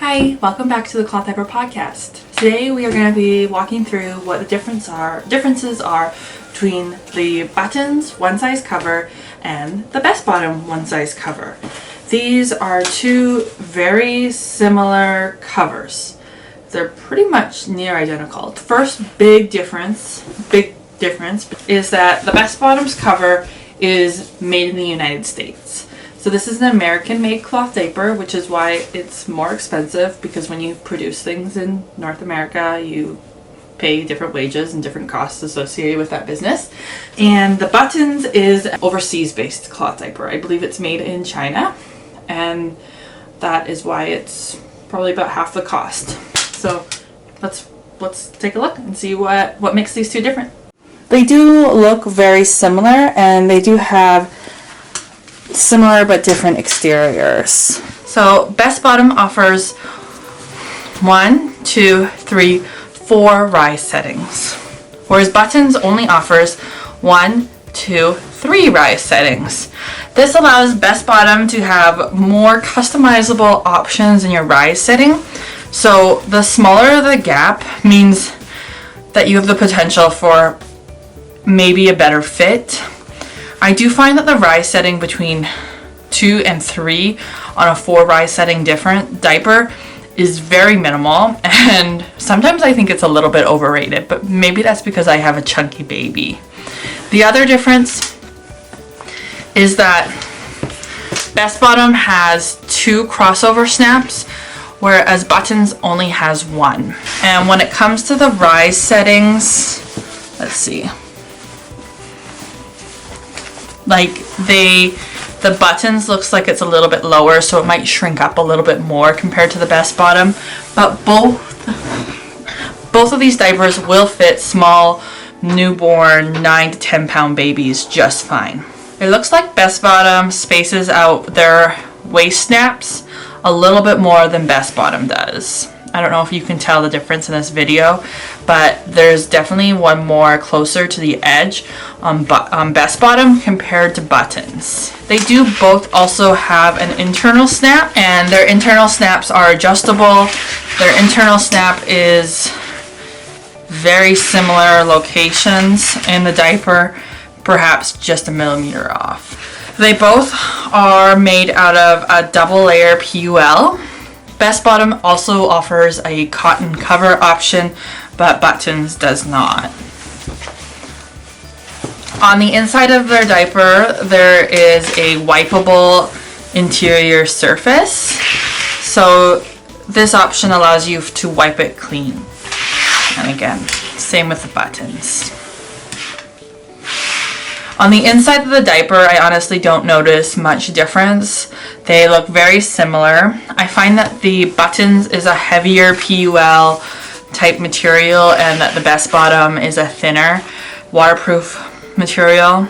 Hi, welcome back to the Cloth Diaper Podcast. Today we are going to be walking through what the differences are between the buttons one size cover and the best bottom one size cover. These are two very similar covers. They're pretty much near identical. The first big difference is that the best bottoms cover is made in the United States. So this is an American-made cloth diaper, which is why it's more expensive, because when you produce things in North America, you pay different wages and different costs associated with that business. And the buttons is an overseas-based cloth diaper. I believe it's made in China, and that is why it's probably about half the cost. So let's take a look and see what makes these two different. They do look very similar, and they do have similar but different exteriors. So Best Bottom offers 1, 2, 3, 4 rise settings, whereas Buttons only offers 1, 2, 3 rise settings. This allows Best Bottom to have more customizable options in your rise setting. So the smaller the gap means that you have the potential for maybe a better fit. I do find that the rise setting between 2 and 3 on a 4 rise setting different diaper is very minimal, and sometimes I think it's a little bit overrated, but maybe that's because I have a chunky baby. The other difference is that Best Bottom has 2 crossover snaps, whereas Buttons only has 1. And when it comes to the rise settings, let's see. Like the Buttons looks like it's a little bit lower, so it might shrink up a little bit more compared to the Best Bottom. But both of these diapers will fit small, newborn, 9 to 10 pound babies just fine. It looks like Best Bottom spaces out their waist snaps a little bit more than Best Bottom does. I don't know if you can tell the difference in this video, but there's definitely one more closer to the edge on Best Bottom compared to Buttons. They do both also have an internal snap, and their internal snaps are adjustable. Their internal snap is very similar locations in the diaper, perhaps just a millimeter off. They both are made out of a double layer PUL. Best Bottom also offers a cotton cover option, but Buttons does not. On the inside of their diaper, there is a wipeable interior surface. So this option allows you to wipe it clean. And again, same with the Buttons. On the inside of the diaper, I honestly don't notice much difference. They look very similar. I find that the Buttons is a heavier PUL type material, and that the Best Bottom is a thinner waterproof material.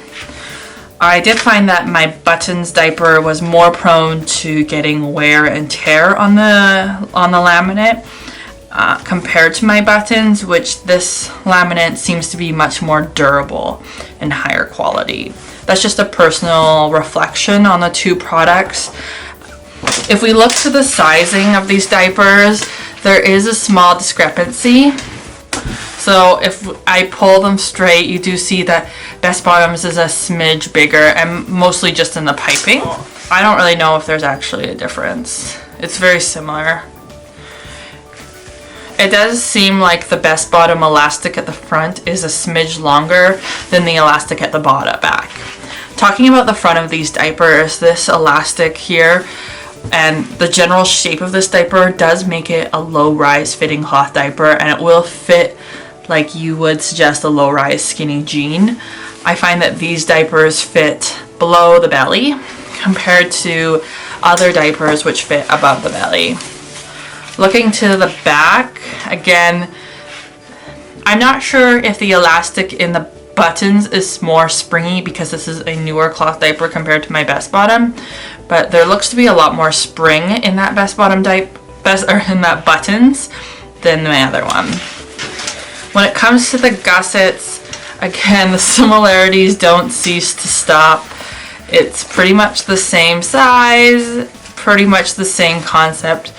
I did find that my Buttons diaper was more prone to getting wear and tear on the laminate compared to my Buttons, which this laminate seems to be much more durable and higher quality. That's just a personal reflection on the two products. If we look to the sizing of these diapers, there is a small discrepancy. So if I pull them straight, you do see that Best Bottoms is a smidge bigger, and mostly just in the piping. I don't really know if there's actually a difference. It's very similar. It does seem like the Best Bottom elastic at the front is a smidge longer than the elastic at the back. Talking about the front of these diapers, this elastic here and the general shape of this diaper does make it a low-rise fitting cloth diaper, and it will fit like you would suggest a low-rise skinny jean. I find that these diapers fit below the belly compared to other diapers which fit above the belly. Looking to the back, again, I'm not sure if the elastic in the Buttons is more springy because this is a newer cloth diaper compared to my Best Bottom, but there looks to be a lot more spring in that Best Bottom in that Buttons than my other one. When it comes to the gussets, again, the similarities don't cease to stop. It's pretty much the same size, pretty much the same concept.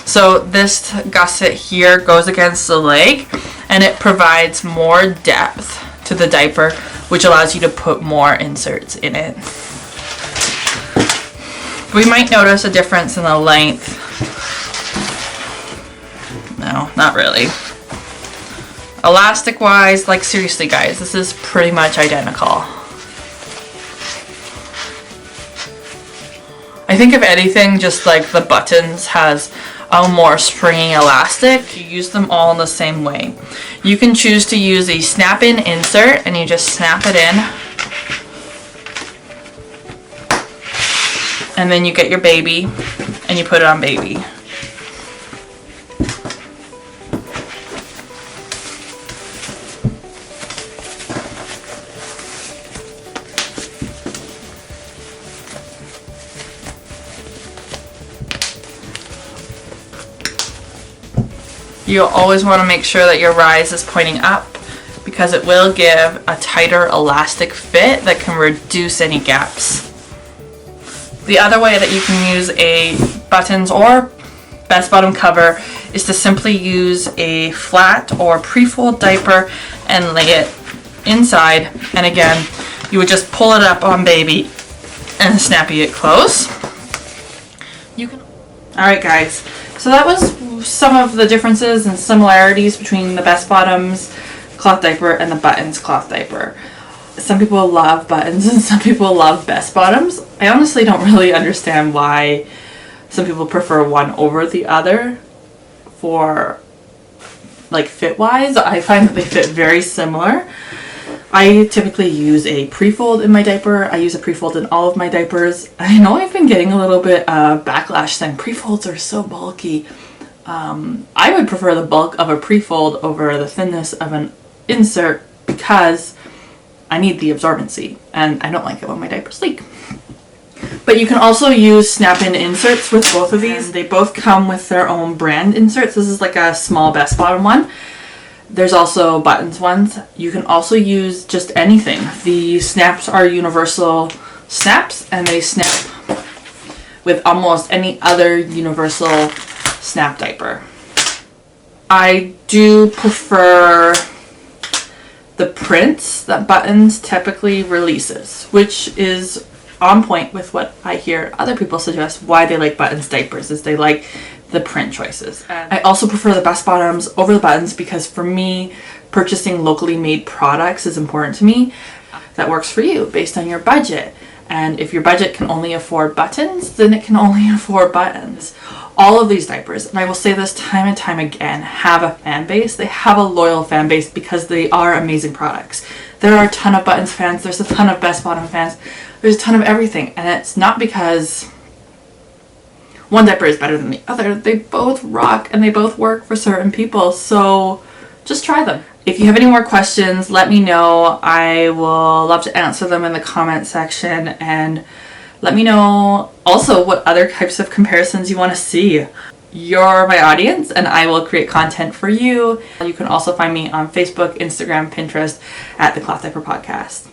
So this gusset here goes against the leg, and it provides more depth to the diaper, which allows you to put more inserts in it. We might notice a difference in the length. No, not really. Elastic wise, like seriously guys, this is pretty much identical. I think if anything, just like the buttons has a more springy elastic. You use them all in the same way. You can choose to use a snap-in insert, and you just snap it in, and then you get your baby and you put it on baby. You always want to make sure that your rise is pointing up, because it will give a tighter elastic fit that can reduce any gaps. The other way that you can use a buttons or best bottom cover is to simply use a flat or pre-fold diaper and lay it inside, and again you would just pull it up on baby and snappy it close. Alright guys, so that was some of the differences and similarities between the best bottoms cloth diaper and the buttons cloth diaper. Some people love buttons and some people love best bottoms. I honestly don't really understand why some people prefer one over the other for like fit wise. I find that they fit very similar. I typically use a pre-fold in my diaper. I use a pre-fold in all of my diapers. I know I've been getting a little bit of backlash saying pre-folds are so bulky. I would prefer the bulk of a pre-fold over the thinness of an insert because I need the absorbency and I don't like it when my diapers leak. But you can also use snap-in inserts with both of these. They both come with their own brand inserts. This is like a small best bottom one. There's also buttons ones. You can also use just anything. The snaps are universal snaps, and they snap with almost any other universal snap diaper. I do prefer the prints that buttons typically releases, which is on point with what I hear other people suggest why they like buttons diapers, is they like the print choices. And I also prefer the best bottoms over the buttons because for me, purchasing locally made products is important to me. That works for you based on your budget. And if your budget can only afford buttons, then it can only afford buttons. All of these diapers, and I will say this time and time again, have a fan base. They have a loyal fan base because they are amazing products. There are a ton of buttons fans, there's a ton of best bottom fans, there's a ton of everything. And it's not because one diaper is better than the other. They both rock and they both work for certain people. So just try them. If you have any more questions, let me know. I will love to answer them in the comment section, and let me know also what other types of comparisons you want to see. You're my audience and I will create content for you. You can also find me on Facebook, Instagram, Pinterest at the Cloth Diaper Podcast.